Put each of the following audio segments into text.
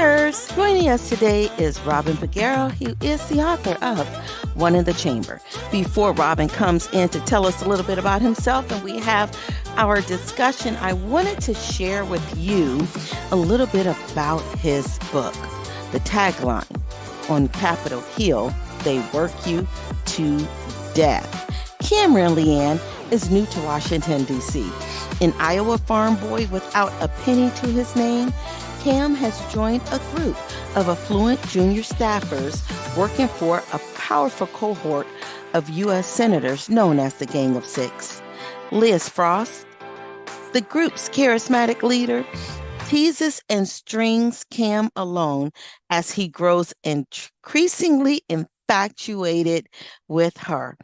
Heirs. Joining us today is Robin Peguero, who is the author of One in the Chamber. Before Robin comes in to tell us a little bit about himself and we have our discussion, I wanted to share with you a little bit about his book. The tagline on Capitol Hill, "They work you to death." Cameron Leann is new to Washington, D.C. An Iowa farm boy without a penny to his name, Cam has joined a group of affluent junior staffers working for a powerful cohort of U.S. senators known as the Gang of Six. Liz Frost, the group's charismatic leader, teases and strings Cam along as he grows increasingly infatuated with her.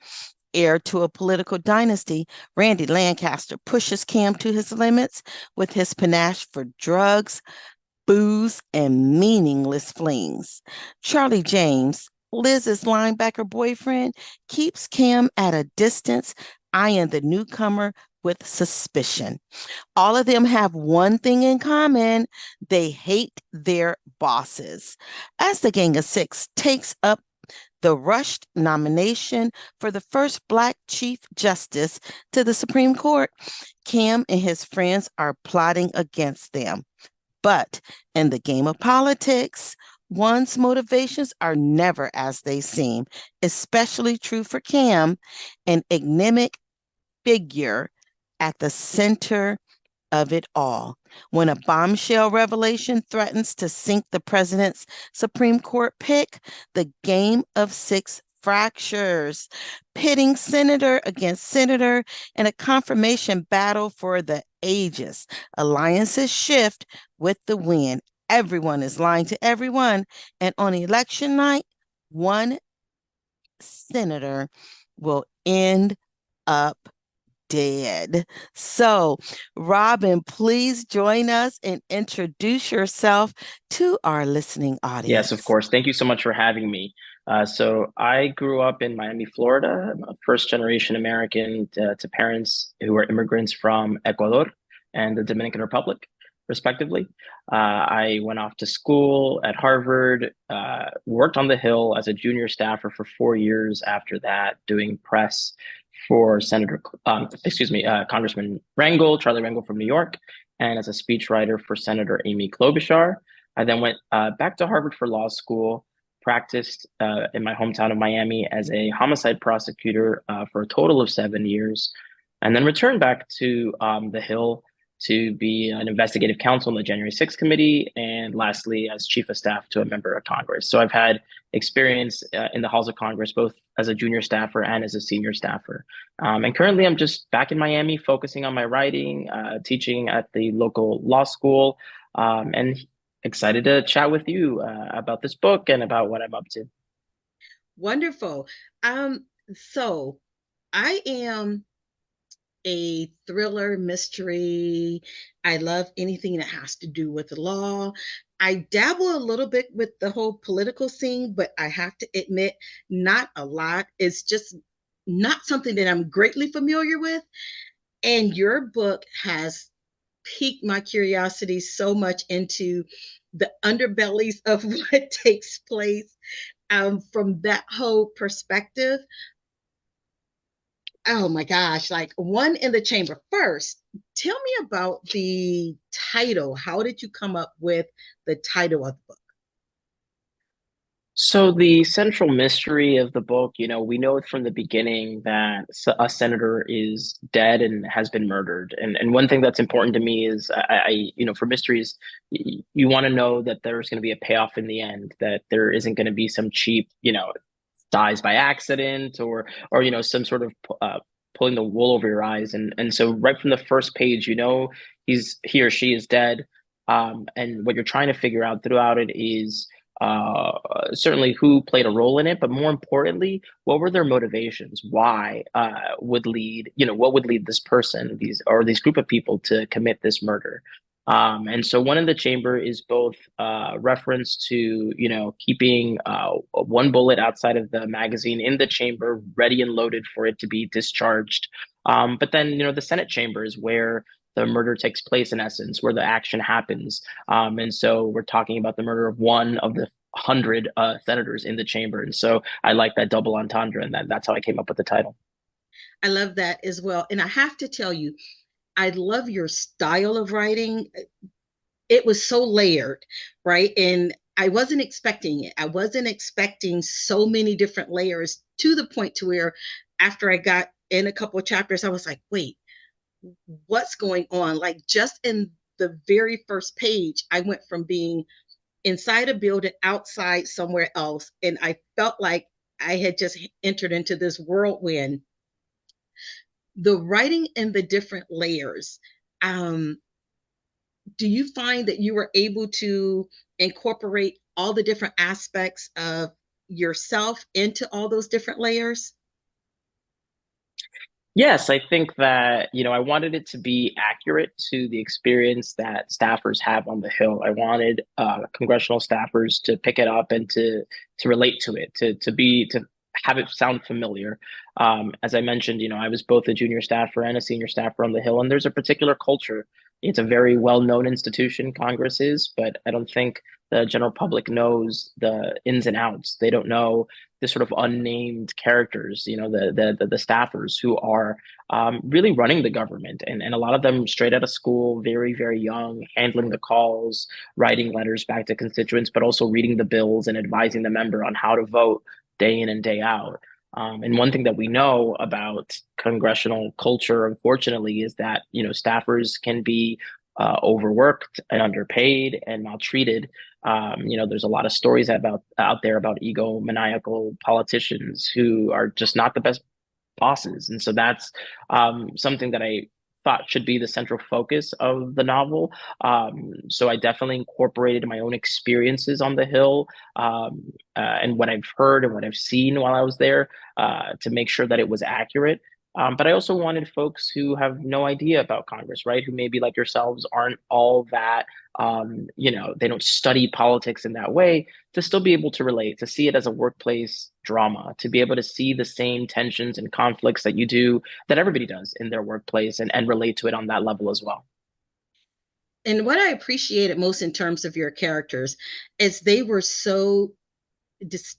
Heir to a political dynasty, Randy Lancaster pushes Cam to his limits with his panache for drugs, booze, and meaningless flings. Charlie James, Liz's linebacker boyfriend, keeps Cam at a distance, eyeing the newcomer with suspicion. All of them have one thing in common: they hate their bosses. As the Gang of Six takes up the rushed nomination for the first Black Chief Justice to the Supreme Court, Cam and his friends are plotting against them. But in the game of politics, one's motivations are never as they seem, especially true for Cam, an enigmatic figure at the center of it all. When a bombshell revelation threatens to sink the president's Supreme Court pick, the Game of Six fractures, pitting senator against senator in a confirmation battle for the ages. Alliances shift with the wind. Everyone is lying to everyone, and on election night, one senator will end up dead. So, Robin, please join us and introduce yourself to our listening audience. Yes, of course. Thank you so much for having me. So I grew up in Miami, Florida. I'm a first-generation American to parents who are immigrants from Ecuador and the Dominican Republic, respectively. I went off to school at Harvard, worked on the Hill as a junior staffer for 4 years after that, doing press for Congressman Rangel, Charlie Rangel from New York, and as a speechwriter for Senator Amy Klobuchar. I then went back to Harvard for law school, practiced in my hometown of Miami as a homicide prosecutor for a total of 7 years, and then returned back to the Hill to be an investigative counsel in the January 6th committee, and lastly, as chief of staff to a member of Congress. So I've had experience in the halls of Congress, both as a junior staffer and as a senior staffer. And currently I'm just back in Miami, focusing on my writing, teaching at the local law school, and excited to chat with you about this book and about what I'm up to. Wonderful. So I am a thriller mystery. I love anything that has to do with the law. I dabble a little bit with the whole political scene, but I have to admit, not a lot. It's just not something that I'm greatly familiar with. And your book has piqued my curiosity so much into the underbellies of what takes place from that whole perspective. Oh my gosh, like One in the Chamber. First, tell me about the title. How did you come up with the title of the book? So the central mystery of the book, we know from the beginning that a senator is dead and has been murdered. And one thing that's important to me is for mysteries, you want to know that there's going to be a payoff in the end, that there isn't going to be some cheap, dies by accident or some sort of pulling the wool over your eyes. And so right from the first page, he or she is dead. And what you're trying to figure out throughout it is certainly who played a role in it, but more importantly, what were their motivations? Why what would lead this person, these group of people to commit this murder? And so One in the Chamber is both reference to, keeping one bullet outside of the magazine in the chamber, ready and loaded for it to be discharged. But then, the Senate chamber is where the murder takes place in essence, where the action happens. And so we're talking about the murder of one of the 100 senators in the chamber. And so I like that double entendre, and that's how I came up with the title. I love that as well. And I have to tell you, I love your style of writing. It was so layered, right? And I wasn't expecting it. I wasn't expecting so many different layers to the point to where after I got in a couple of chapters, I was like, wait, what's going on? Like just in the very first page, I went from being inside a building outside somewhere else. And I felt like I had just entered into this whirlwind. The writing and the different layers. Um, do you find that you were able to incorporate all the different aspects of yourself into all those different layers? Yes, I think that, I wanted it to be accurate to the experience that staffers have on the Hill. I wanted congressional staffers to pick it up and to relate to it, to have it sound familiar. As I mentioned, I was both a junior staffer and a senior staffer on the Hill, and there's a particular culture. It's a very well-known institution, Congress is, but I don't think the general public knows the ins and outs. They don't know the sort of unnamed characters, the staffers who are really running the government, and a lot of them straight out of school, very very young, handling the calls, writing letters back to constituents, but also reading the bills and advising the member on how to vote day in and day out. And one thing that we know about congressional culture, unfortunately, is that staffers can be overworked and underpaid and maltreated. There's a lot of stories out there about egomaniacal politicians who are just not the best bosses, and so that's something that I thought should be the central focus of the novel. So I definitely incorporated my own experiences on the Hill, and what I've heard and what I've seen while I was there, to make sure that it was accurate. But I also wanted folks who have no idea about Congress, right? Who maybe like yourselves aren't all that, they don't study politics in that way, to still be able to relate, to see it as a workplace drama, to be able to see the same tensions and conflicts that you do, that everybody does in their workplace, and relate to it on that level as well. And what I appreciated most in terms of your characters is they were so dis-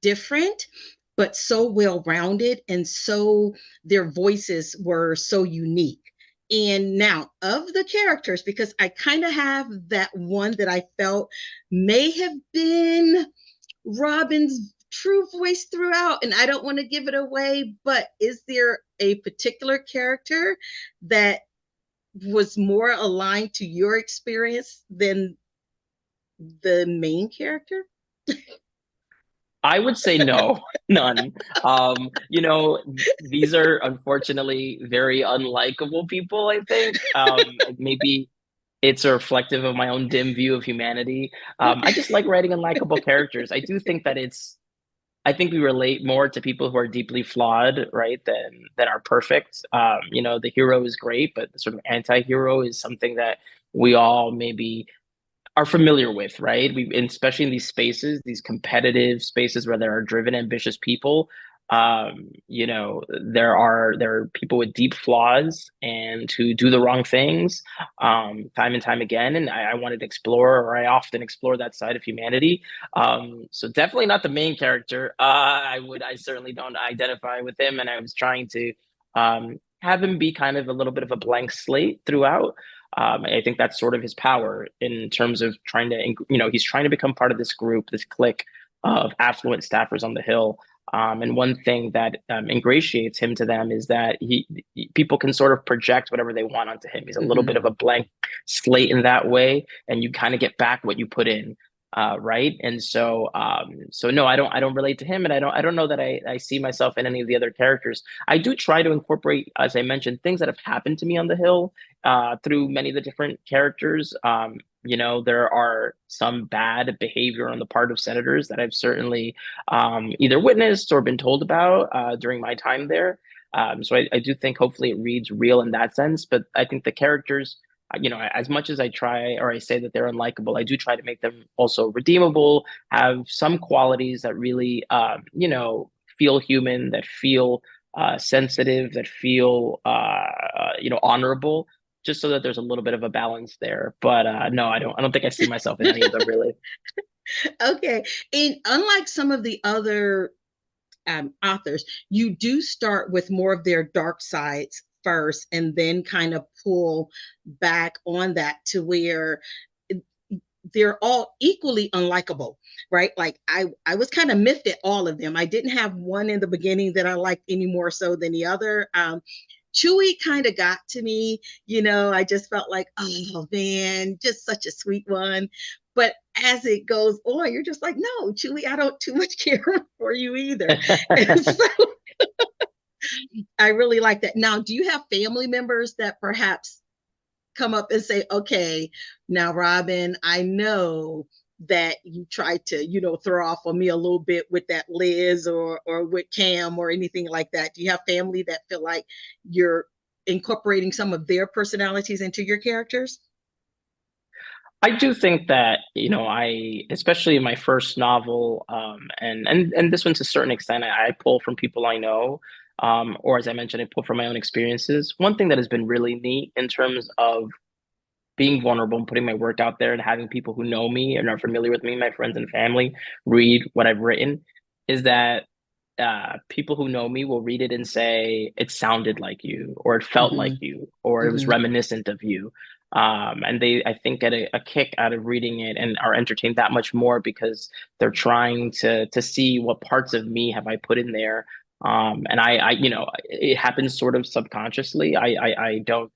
different, but so well rounded, and so their voices were so unique. And now, of the characters, because I kind of have that one that I felt may have been Robin's true voice throughout, and I don't want to give it away, but is there a particular character that was more aligned to your experience than the main character? I would say no, none. These are unfortunately very unlikable people, I think. Maybe it's a reflective of my own dim view of humanity. I just like writing unlikable characters. I do think that I think we relate more to people who are deeply flawed, right, than are perfect. The hero is great, but the sort of anti-hero is something that we all maybe are familiar with, right? Especially in these spaces, these competitive spaces where there are driven, ambitious people. There are people with deep flaws and who do the wrong things, time and time again. And I wanted to explore, or I often explore that side of humanity. So definitely not the main character. I certainly don't identify with him, and I was trying to have him be kind of a little bit of a blank slate throughout. I think that's sort of his power in terms of trying to, he's trying to become part of this group, this clique of affluent staffers on the Hill. And one thing that ingratiates him to them is that people can sort of project whatever they want onto him. He's a little bit of a blank slate in that way, and you kind of get back what you put in. Right. And so no, I don't relate to him, and I don't know that I see myself in any of the other characters. I do try to incorporate, as I mentioned, things that have happened to me on the Hill, through many of the different characters. There are some bad behavior on the part of senators that I've certainly either witnessed or been told about during my time there. So I do think hopefully it reads real in that sense, but I think the characters, as much as I try or I say that they're unlikable, I do try to make them also redeemable, have some qualities that really, feel human, that feel sensitive, that feel honorable, just so that there's a little bit of a balance there. But no, I don't think I see myself in any of them really. Okay. And unlike some of the other authors, you do start with more of their dark sides first and then kind of pull back on that to where they're all equally unlikable, right? Like I was kind of miffed at all of them. I didn't have one in the beginning that I liked any more so than the other. Chewy kind of got to me, I just felt like, oh man, just such a sweet one. But as it goes on, you're just like, no, Chewy, I don't too much care for you either. And so I really like that. Now, do you have family members that perhaps come up and say, okay, now, Robin, I know that you tried to, throw off on me a little bit with that Liz or with Cam or anything like that? Do you have family that feel like you're incorporating some of their personalities into your characters? I do think that, especially in my first novel, and this one to a certain extent, I pull from people I know, or as I mentioned, I pull from my own experiences. One thing that has been really neat in terms of being vulnerable and putting my work out there and having people who know me and are familiar with me, my friends and family, read what I've written, is that people who know me will read it and say it sounded like you, or it felt like Mm-hmm. you, or it was Mm-hmm. reminiscent of you. And they, I think, get a kick out of reading it and are entertained that much more because they're trying to see what parts of me have I put in there. And it happens sort of subconsciously. I don't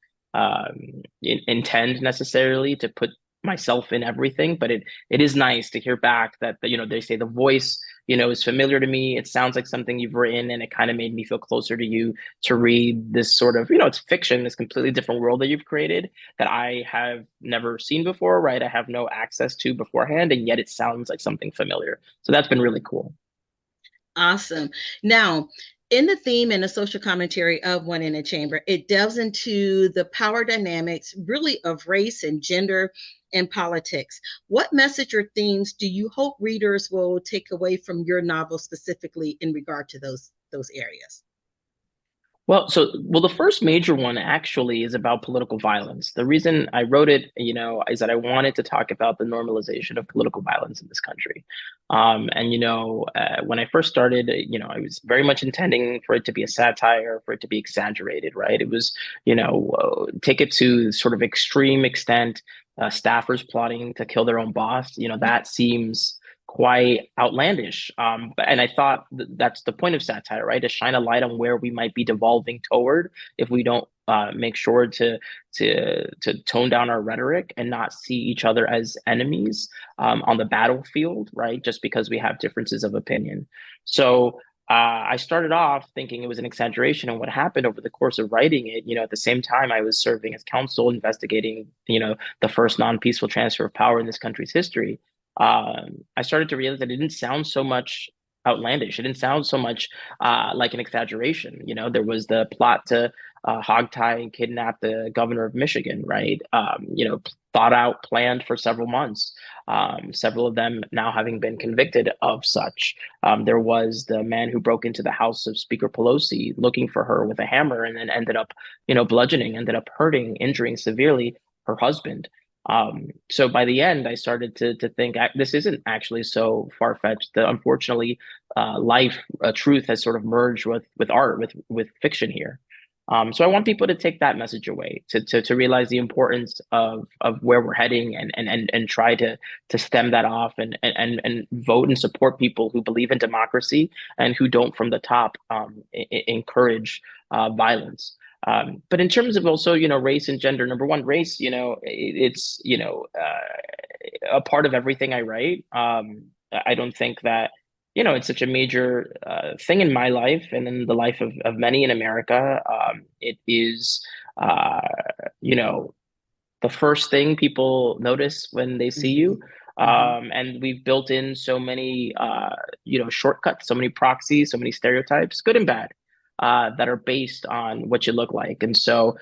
intend necessarily to put myself in everything, but it is nice to hear back that they say the voice is familiar to me. It sounds like something you've written, and it kind of made me feel closer to you to read this sort of it's fiction, this completely different world that you've created that I have never seen before, right? I have no access to beforehand, and yet it sounds like something familiar. So that's been really cool. Awesome. Now, in the theme and the social commentary of One in a Chamber, it delves into the power dynamics, really, of race and gender and politics. What message or themes do you hope readers will take away from your novel specifically in regard to those areas? Well, the first major one actually is about political violence. The reason I wrote it, is that I wanted to talk about the normalization of political violence in this country. When I first started, I was very much intending for it to be a satire, for it to be exaggerated, right? It was, take it to sort of extreme extent, staffers plotting to kill their own boss. That seems quite outlandish. And I thought that's the point of satire, right? To shine a light on where we might be devolving toward if we don't make sure to tone down our rhetoric and not see each other as enemies on the battlefield, right? Just because we have differences of opinion. So I started off thinking it was an exaggeration, and what happened over the course of writing it, at the same time I was serving as counsel investigating, the first non-peaceful transfer of power in this country's history. I started to realize that it didn't sound so much outlandish. It didn't sound so much like an exaggeration. There was the plot to hogtie and kidnap the governor of Michigan, right? Thought out, planned for several months. Several of them now having been convicted of such. There was the man who broke into the house of Speaker Pelosi looking for her with a hammer and then ended up, bludgeoning, ended up hurting, injuring severely her husband. So by the end, I started to think this isn't actually so far fetched. That unfortunately, life, truth has sort of merged with art, with fiction here. So I want people to take that message away, to realize the importance of where we're heading, and try to stem that off, and vote and support people who believe in democracy and who don't from the top encourage violence. But in terms of also, race and gender, number one, race, it's, a part of everything I write. I don't think that, it's such a major thing in my life and in the life of many in America. It is, uh, you know, the first thing people notice when they see Mm-hmm. you. Mm-hmm. And we've built in so many, shortcuts, so many proxies, so many stereotypes, good and bad, that are based on what you look like. And so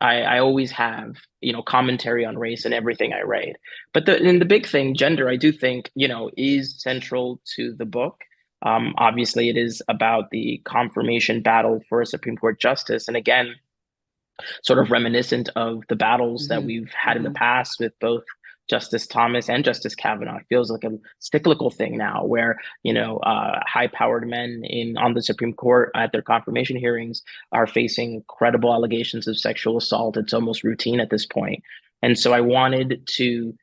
I always have, commentary on race in everything I write. But the big thing, gender, I do think, is central to the book. Obviously, it is about the confirmation battle for a Supreme Court justice. And again, sort of reminiscent of the battles that Hmm. we've had in the Hmm. past with both Justice Thomas and Justice Kavanaugh. It feels like a cyclical thing now, where high-powered men in on the Supreme Court at their confirmation hearings are facing credible allegations of sexual assault. It's almost routine at this point, and so I wanted to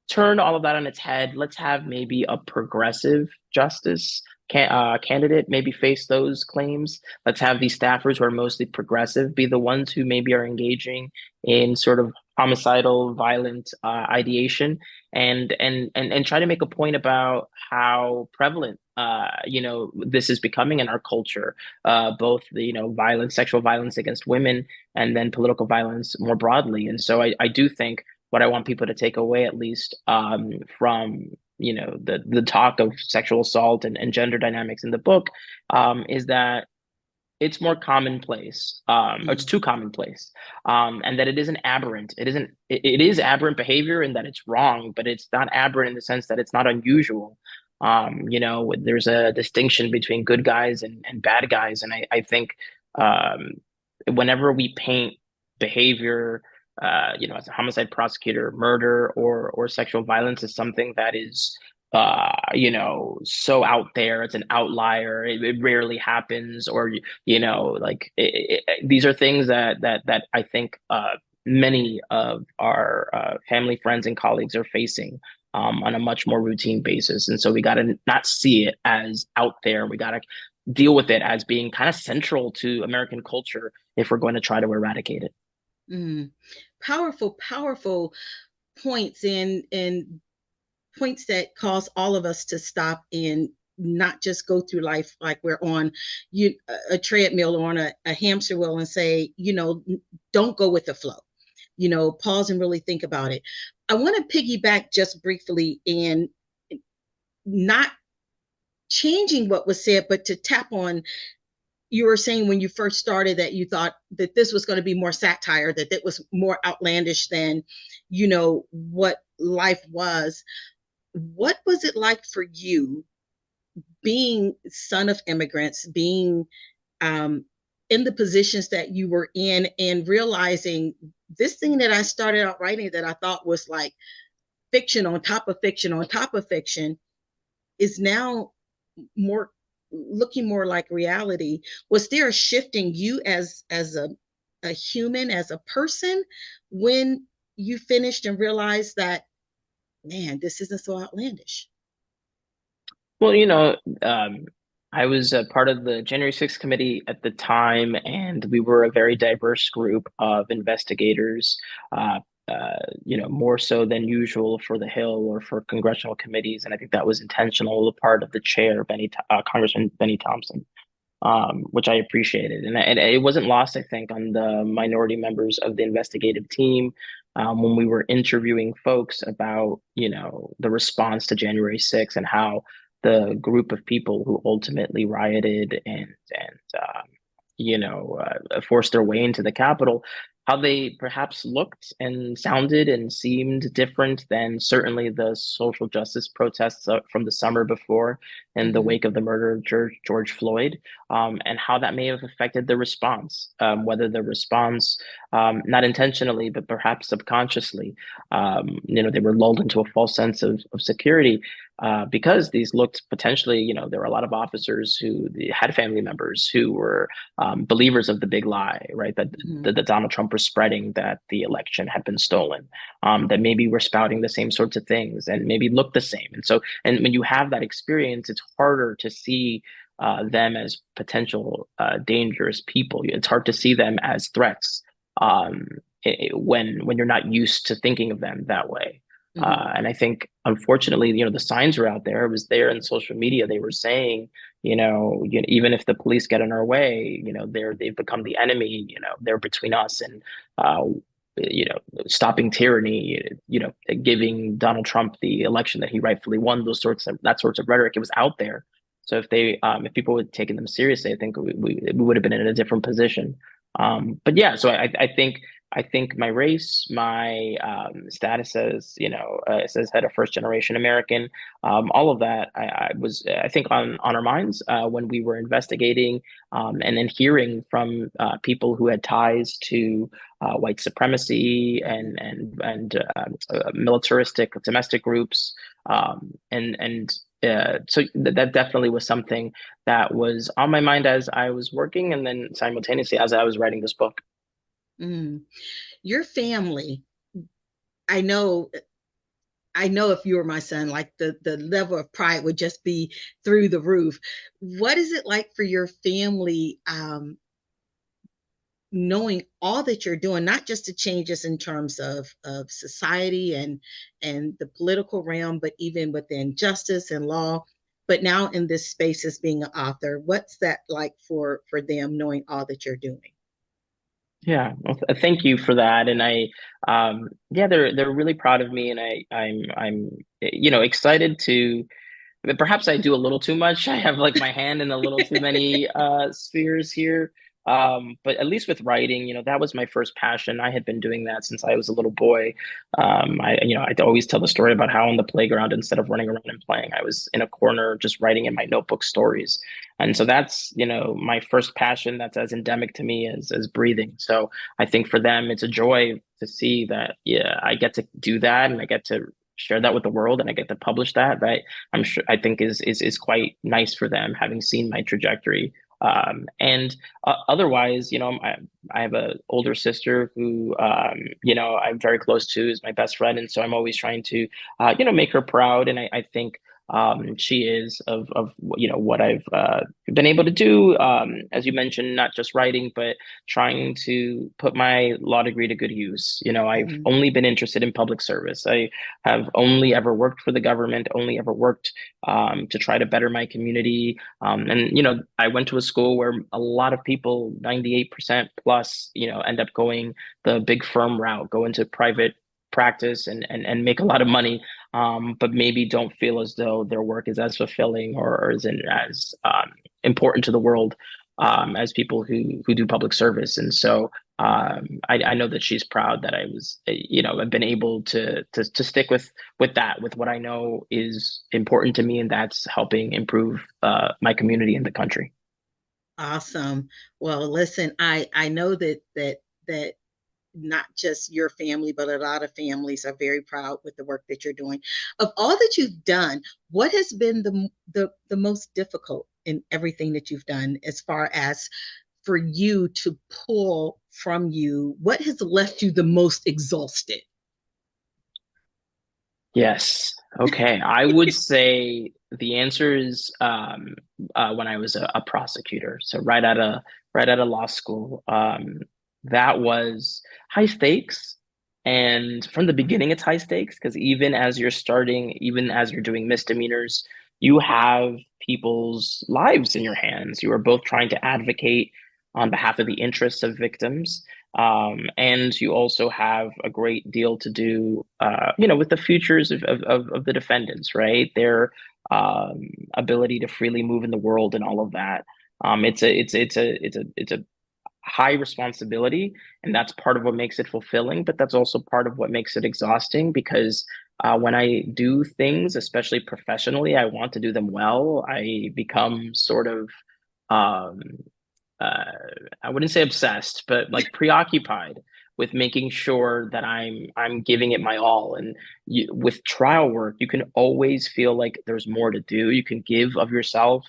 turn all of that on its head. Let's have maybe a progressive justice candidate maybe face those claims. Let's have these staffers who are mostly progressive be the ones who maybe are engaging in sort of homicidal, violent ideation, and try to make a point about how prevalent this is becoming in our culture, both the violence, sexual violence against women, and then political violence more broadly. And so I do think what I want people to take away, at least from the talk of sexual assault and gender dynamics in the book, is that it's more commonplace. It's Hmm. too commonplace, and that it isn't aberrant. It isn't. It is aberrant behavior in that it's wrong, but it's not aberrant in the sense that it's not unusual. There's a distinction between good guys and bad guys, and I think um, whenever we paint behavior, as a homicide prosecutor, murder or sexual violence is something that is so out there, it's an outlier, it rarely happens, or these are things that I think many of our family, friends, and colleagues are facing on a much more routine basis. And so we got to not see it as out there. We got to deal with it as being kind of central to American culture if we're going to try to eradicate it. Mm. Powerful, powerful points and points that cause all of us to stop and not just go through life like we're on a treadmill or on a hamster wheel and say, don't go with the flow. Pause and really think about it. I want to piggyback just briefly and not changing what was said, but to tap on, you were saying when you first started that you thought that this was going to be more satire, that it was more outlandish than, what life was. What was it like for you being son of immigrants, being um, in the positions that you were in, and realizing this thing that I started out writing that I thought was like fiction on top of fiction on top of fiction is now more looking more like reality? Was there a shifting you as a human, as a person, when you finished and realized that, man, this isn't so outlandish? Well, I was a part of the January 6th committee at the time, and we were a very diverse group of investigators, uh, more so than usual for the Hill or for congressional committees. And I think that was intentional, a part of the chair, Congressman Benny Thompson, which I appreciated. And it wasn't lost, I think, on the minority members of the investigative team when we were interviewing folks about, the response to January 6th and how the group of people who ultimately rioted and forced their way into the Capitol, how they perhaps looked and sounded and seemed different than certainly the social justice protests from the summer before in the Mm-hmm. wake of the murder of George Floyd, and how that may have affected the response, whether the response, not intentionally, but perhaps subconsciously, they were lulled into a false sense of security because these looked potentially, there were a lot of officers who had family members who were believers of the big lie, right? Mm-hmm. That Donald Trump was spreading, that the election had been stolen, that maybe we're spouting the same sorts of things and maybe look the same. And so, and when you have that experience, it's harder to see them as potential dangerous people. It's hard to see them as threats when you're not used to thinking of them that way. Mm-hmm. And I think, unfortunately, the signs were out there. It was there in social media. They were saying, even if the police get in our way, they've become the enemy. They're between us and, uh, you know, stopping tyranny. Giving Donald Trump the election that he rightfully won. That sorts of rhetoric. It was out there. So if people had taken them seriously, I think we would have been in a different position. But yeah, so I think I think my race, my status as, it says head of first generation American, all of that, I was, I think, on our minds when we were investigating and then hearing from people who had ties to white supremacy and militaristic domestic groups, so that definitely was something that was on my mind as I was working, and then simultaneously as I was writing this book. Mm. Your family, I know if you were my son, like the level of pride would just be through the roof. What is it like for your family, knowing all that you're doing, not just the changes in terms of society and the political realm, but even within justice and law, but now in this space as being an author? What's that like for them, knowing all that you're doing? Yeah, well, thank you for that. And yeah, they're really proud of me, and I'm excited to. But perhaps I do a little too much. I have like my hand in a little too many spheres here. But at least with writing, that was my first passion. I had been doing that since I was a little boy. I'd always tell the story about how on the playground, instead of running around and playing, I was in a corner just writing in my notebook stories. And so that's, my first passion that's as endemic to me as breathing. So I think for them, it's a joy to see that, yeah, I get to do that and I get to share that with the world and I get to publish that. I'm sure I think is quite nice for them, having seen my trajectory. And otherwise, I have an older sister who I'm very close to, is my best friend, and so I'm always trying to make her proud, and I think she is of what I've been able to do, as you mentioned, not just writing but trying to put my law degree to good use. I've Mhm. only been interested in public service. I have only ever worked for the government, only ever worked to try to better my community. And I went to a school where a lot of people, 98% plus, end up going the big firm route, go into private practice and make a lot of money, but maybe don't feel as though their work is as fulfilling or isn't as important to the world as people who do public service. And so I know that she's proud that I was, I've been able to stick with that, with what I know is important to me, and that's helping improve my community and the country. Awesome. Well, listen, I know that not just your family, but a lot of families are very proud with the work that you're doing. Of all that you've done, what has been the most difficult in everything that you've done, as far as for you to pull from you? What has left you the most exhausted? Yes. Okay. I would say the answer is when I was a prosecutor. So right out of law school, that was high stakes. And from the beginning, it's high stakes because even as you're starting, even as you're doing misdemeanors, you have people's lives in your hands. You are both trying to advocate on behalf of the interests of victims, and you also have a great deal to do, with the futures of the defendants, right? Their ability to freely move in the world and all of that. It's a high responsibility, and that's part of what makes it fulfilling. But that's also part of what makes it exhausting because when I do things, especially professionally, I want to do them well. I become sort of um, uh, I wouldn't say obsessed, but like preoccupied with making sure that I'm giving it my all. And with trial work, you can always feel like there's more to do. You can give of yourself.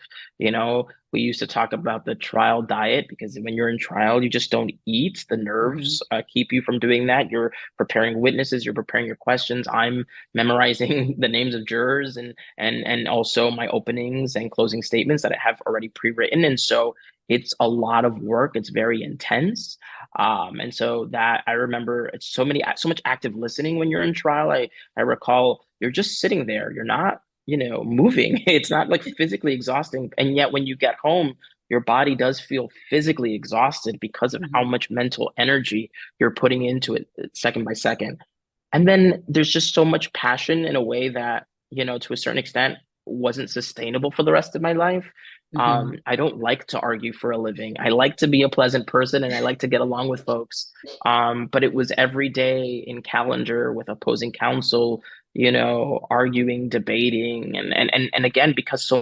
We used to talk about the trial diet because when you're in trial, you just don't eat. The Mhm. nerves keep you from doing that. You're preparing witnesses, you're preparing your questions. I'm memorizing the names of jurors and also my openings and closing statements that I have already pre-written. And so it's a lot of work. It's very intense. And so that I remember it's so much active listening when you're in trial. I recall you're just sitting there. You're not, moving. It's not like physically exhausting. And yet when you get home, your body does feel physically exhausted because of how Mhm. much mental energy you're putting into it second by second. And then there's just so much passion in a way that, to a certain extent, wasn't sustainable for the rest of my life. Hmm. I don't like to argue for a living. I like to be a pleasant person and I like to get along with folks. But it was every day in calendar with opposing counsel, arguing, debating, and again, because so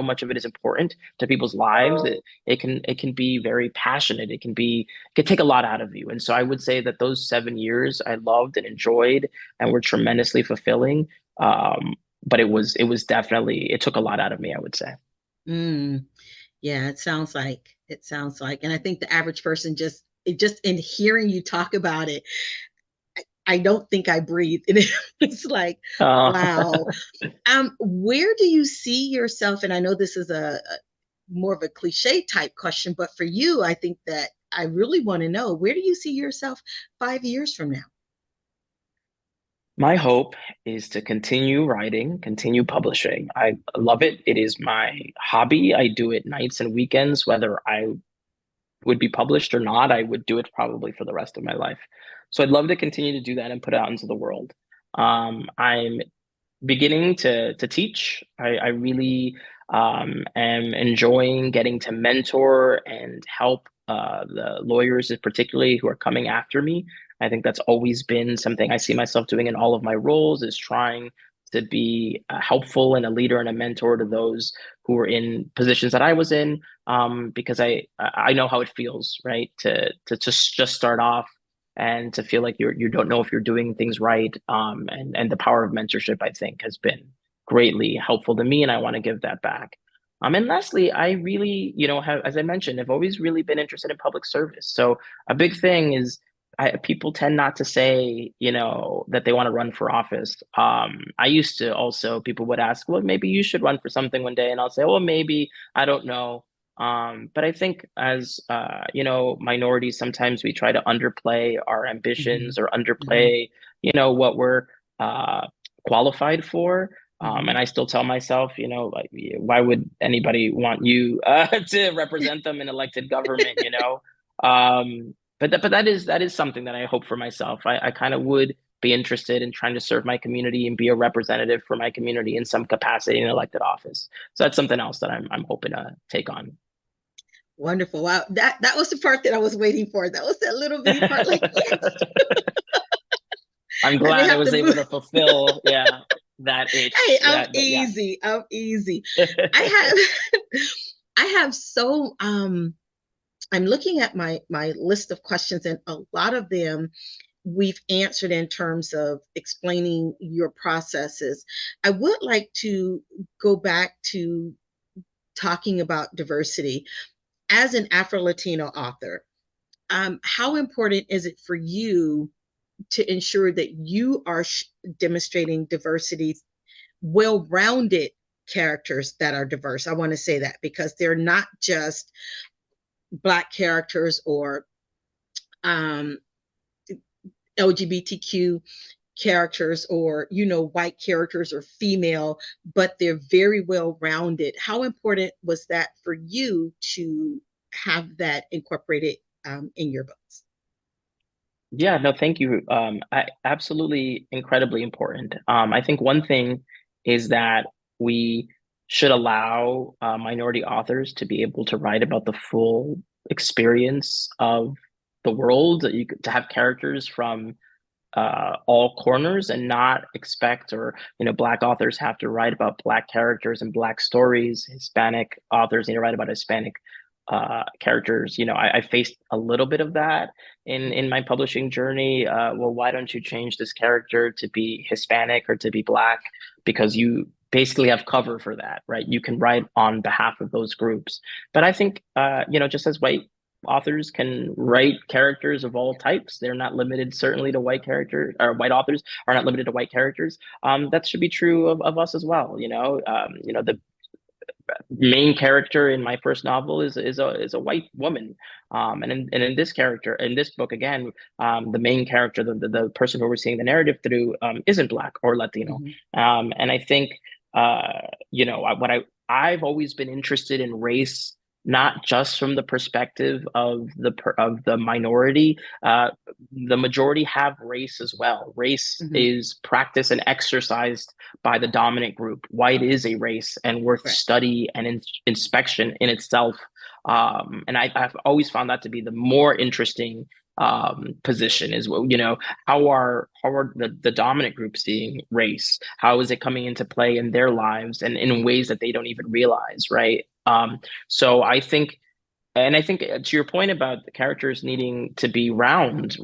much of it is important to people's lives, it can be very passionate. It can take a lot out of you. And so I would say that those 7 years I loved and enjoyed and were tremendously fulfilling. But it was definitely, it took a lot out of me, I would say. Mm. Yeah, it sounds like, and I think the average person just in hearing you talk about it, I don't think I breathe. And it's like, Uh, wow. Where do you see yourself? And I know this is a more of a cliche type question, but for you, I think that I really want to know, where do you see yourself 5 years from now? My hope is to continue writing, continue publishing. I love it. It is my hobby. I do it nights and weekends, whether I would be published or not. I would do it probably for the rest of my life. So I'd love to continue to do that and put it out into the world. I'm beginning to teach. I really am enjoying getting to mentor and help the lawyers, particularly who are coming after me. I think that's always been something I see myself doing in all of my roles, is trying to be helpful and a leader and a mentor to those who are in positions that I was in, because I know how it feels, right? To just start off and to feel like you don't know if you're doing things right. And the power of mentorship, I think, has been greatly helpful to me, and I want to give that back. And lastly, I really, have, as I mentioned, have always really been interested in public service. So a big thing is, people tend not to say, that they want to run for office. I used to also, people would ask, well, maybe you should run for something one day, and I'll say, well, maybe, I don't know. But I think as minorities, sometimes we try to underplay our Hmm. ambitions or Hmm. underplay, what we're uh, qualified for. And Hmm. I still tell myself, like, why would anybody want you to represent them in elected government, but that is something that I hope for myself. I kind of would be interested in trying to serve my community and be a representative for my community in some capacity in elected office. So that's something else that I'm hoping to take on. Wonderful. Wow. That was the part that I was waiting for. That was that little bitty part. Like, yes, I'm I may glad I have to was able move. to fulfill, yeah, that Hey, itch. I'm That yeah. easy. I'm easy. I have I have so I'm looking at my list of questions, and a lot of them we've answered in terms of explaining your processes. I would like to go back to talking about diversity as an Afro Latino author. How important is it for you to ensure that you are demonstrating diversity, well-rounded characters that are diverse? I want to say that because they're not just Black characters or um, LGBTQ characters, or white characters or female, but they're very well rounded. How important was that for you to have that incorporated in your books? Yeah, no, thank you. I absolutely incredibly important. I think one thing is that we should allow minority authors to be able to write about the full experience of the world. To have characters from all corners and not expect, or Black authors have to write about Black characters and Black stories. Hispanic authors need to write about Hispanic characters. I faced a little bit of that in my publishing journey. Well, why don't you change this character to be Hispanic or to be Black? Because you basically have cover for that, right? You can write on behalf of those groups. But I think, just as white authors can write characters of all types. They're not limited, certainly, to white characters, or white authors are not limited to white characters. That should be true of us as well. The main character in my first novel is a white woman, and in this character, in this book again, the main character, the person who we're seeing the narrative through, isn't Black or Latino. Mm-hmm. And I think, what I've always been interested in race not just from the perspective of the minority. The majority have race as well. Race Hmm. is practiced and exercised by the dominant group. White is a race and worth Right. study and inspection in itself. And I've always found that to be the more interesting position is, how are the dominant groups seeing race? How is it coming into play in their lives and in ways that they don't even realize, right? So I think to your point about the characters needing to be round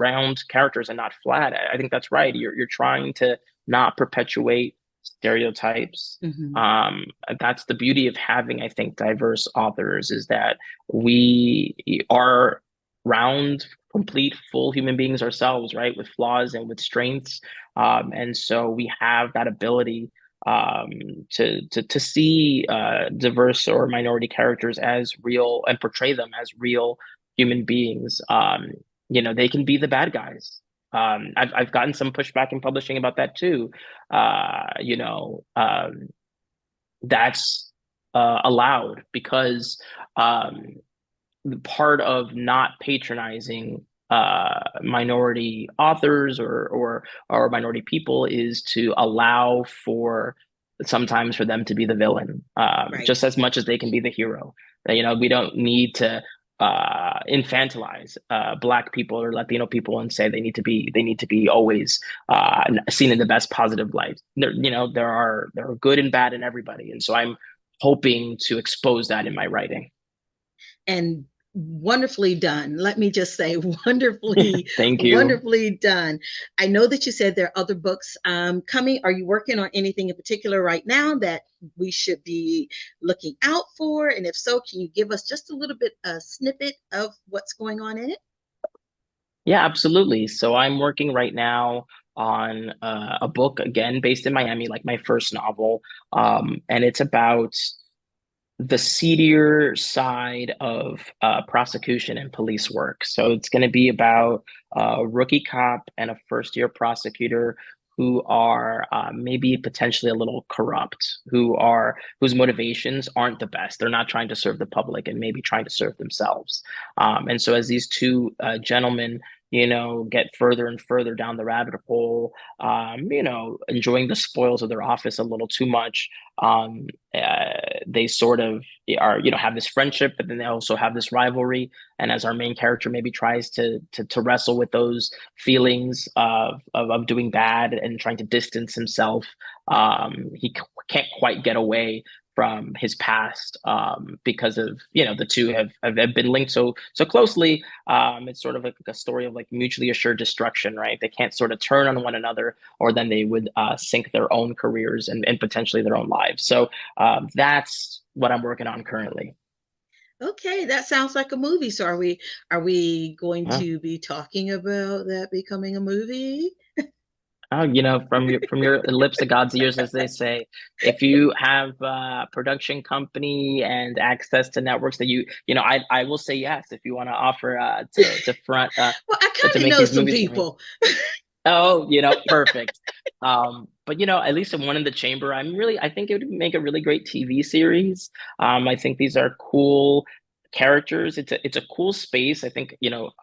characters and not flat, I think that's right. You're trying to not perpetuate stereotypes. Hmm. Um, that's the beauty of having, I think, diverse authors is that we are round, complete, full human beings ourselves, right, with flaws and with strengths. And so we have that ability um, to see diverse or minority characters as real and portray them as real human beings. They can be the bad guys. I've gotten some pushback in publishing about that too. That's allowed because part of not patronizing minority authors or minority people is to allow for sometimes for them to be the villain, Right. just as much as they can be the hero. We don't need to infantilize Black people or Latino people and say they need to be always seen in the best positive light. There are good and bad in everybody, and so I'm hoping to expose that in my writing. And wonderfully done. Let me just say, wonderfully, Thank you. wonderfully done. I know that you said there are other books coming. Are you working on anything in particular right now that we should be looking out for? And if so, can you give us just a little bit a snippet of what's going on in it? Yeah, absolutely. So I'm working right now on a book again based in Miami, like my first novel, and it's about the seedier side of prosecution and police work. So it's going to be about a rookie cop and a first year prosecutor who are maybe potentially a little corrupt, whose motivations aren't the best. They're not trying to serve the public and maybe trying to serve themselves. And so as these two gentlemen, get further and further down the rabbit hole, enjoying the spoils of their office a little too much, um, they sort of are have this friendship, but then they also have this rivalry. And as our main character maybe tries to wrestle with those feelings of doing bad and trying to distance himself, he can't quite get away from his past because of the two have been linked so closely. It's sort of like a story of like mutually assured destruction, right? They can't sort of turn on one another, or then they would sink their own careers and potentially their own lives. So that's what I'm working on currently. Okay, that sounds like a movie. So are we going Yeah. to be talking about that becoming a movie? Oh, from your lips to God's ears, as they say. If you have a production company and access to networks that I will say yes if you want to offer to front Well, I to kind of make know these some movies for me. people. Oh, perfect. But at least in one in the chamber, I think it would make a really great TV series. I think these are cool characters. It's a cool space. I think,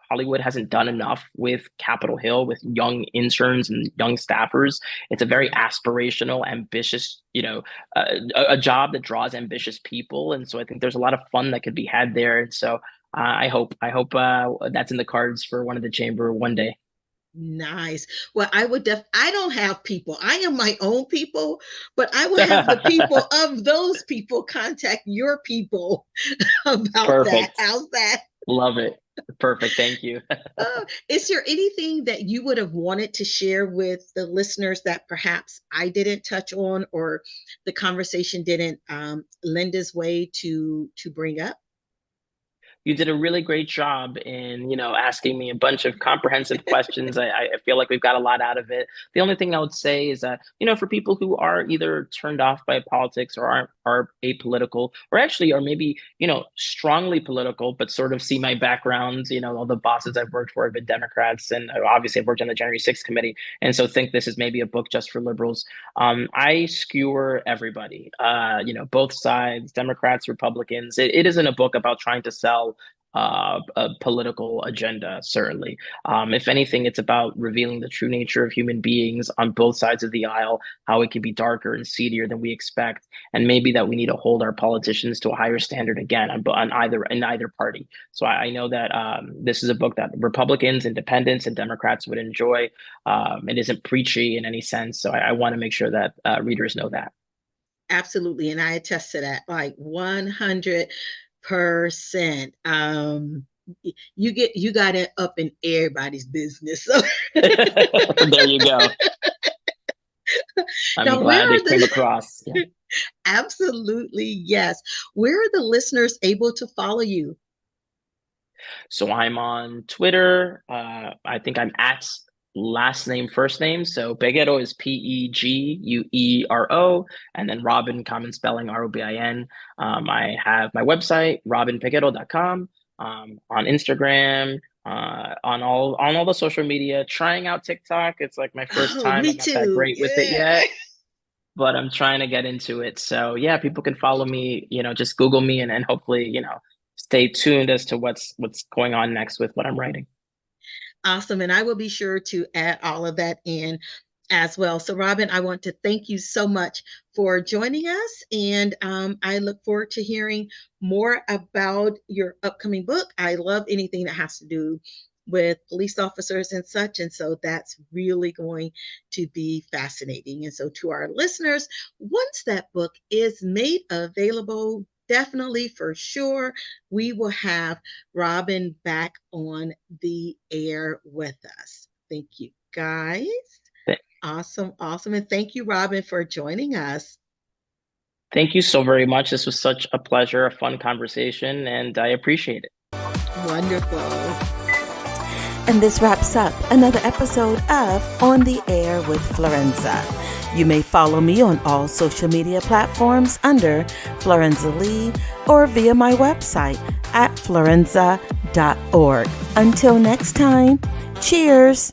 Hollywood hasn't done enough with Capitol Hill with young interns and young staffers. It's a very aspirational, ambitious, a job that draws ambitious people. And so I think there's a lot of fun that could be had there. And so I hope that's in the cards for one of the chamber one day. Nice. Well, I don't have people. I am my own people, but I will have the people of those people contact your people about that. Perfect. How's that? Love it. Perfect. Thank you. Is there anything that you would have wanted to share with the listeners that perhaps I didn't touch on or the conversation didn't lend its way to bring up? you did a really great job in, asking me a bunch of comprehensive questions. I feel like we've got a lot out of it. The only thing I would say is that, for people who are either turned off by politics or are apolitical, or actually are maybe, strongly political, but sort of see my background, all the bosses I've worked for have been Democrats, and obviously I've worked on the January 6th committee. And so think this is maybe a book just for liberals. I skewer everybody, both sides, Democrats, Republicans. It isn't a book about trying to sell a political agenda, certainly. If anything, it's about revealing the true nature of human beings on both sides of the aisle, how it can be darker and seedier than we expect, and maybe that we need to hold our politicians to a higher standard again on either party. So I know that this is a book that Republicans, Independents, and Democrats would enjoy. It isn't preachy in any sense, so I want to make sure that readers know that. Absolutely. And I attest to that, like 100%. You got it up in everybody's business. So there you go. I'm now, glad it came across. Yeah. Absolutely, yes. Where are the listeners able to follow you? So I'm on Twitter. I think I'm at last name, first name. So Peguero is Peguero, and then Robin, common spelling, Robin. I have my website, robinpeguero.com, on Instagram, on all the social media, trying out TikTok. It's like my first time. Me I'm not too. that great with it yet, but I'm trying to get into it. So yeah, people can follow me, just Google me and hopefully, stay tuned as to what's going on next with what I'm writing. Awesome. And I will be sure to add all of that in as well. So, Robin, I want to thank you so much for joining us. And I look forward to hearing more about your upcoming book. I love anything that has to do with police officers and such. And so that's really going to be fascinating. And so to our listeners, once that book is made available, definitely for sure, we will have Robin back on the air with us. Thank you, guys. Awesome. And thank you, Robin, for joining us. Thank you so very much. This was such a pleasure, a fun conversation, and I appreciate it. Wonderful. And this wraps up another episode of On the Air with Florenza. You may follow me on all social media platforms under Florenza Lee or via my website at florenza.org. Until next time, cheers.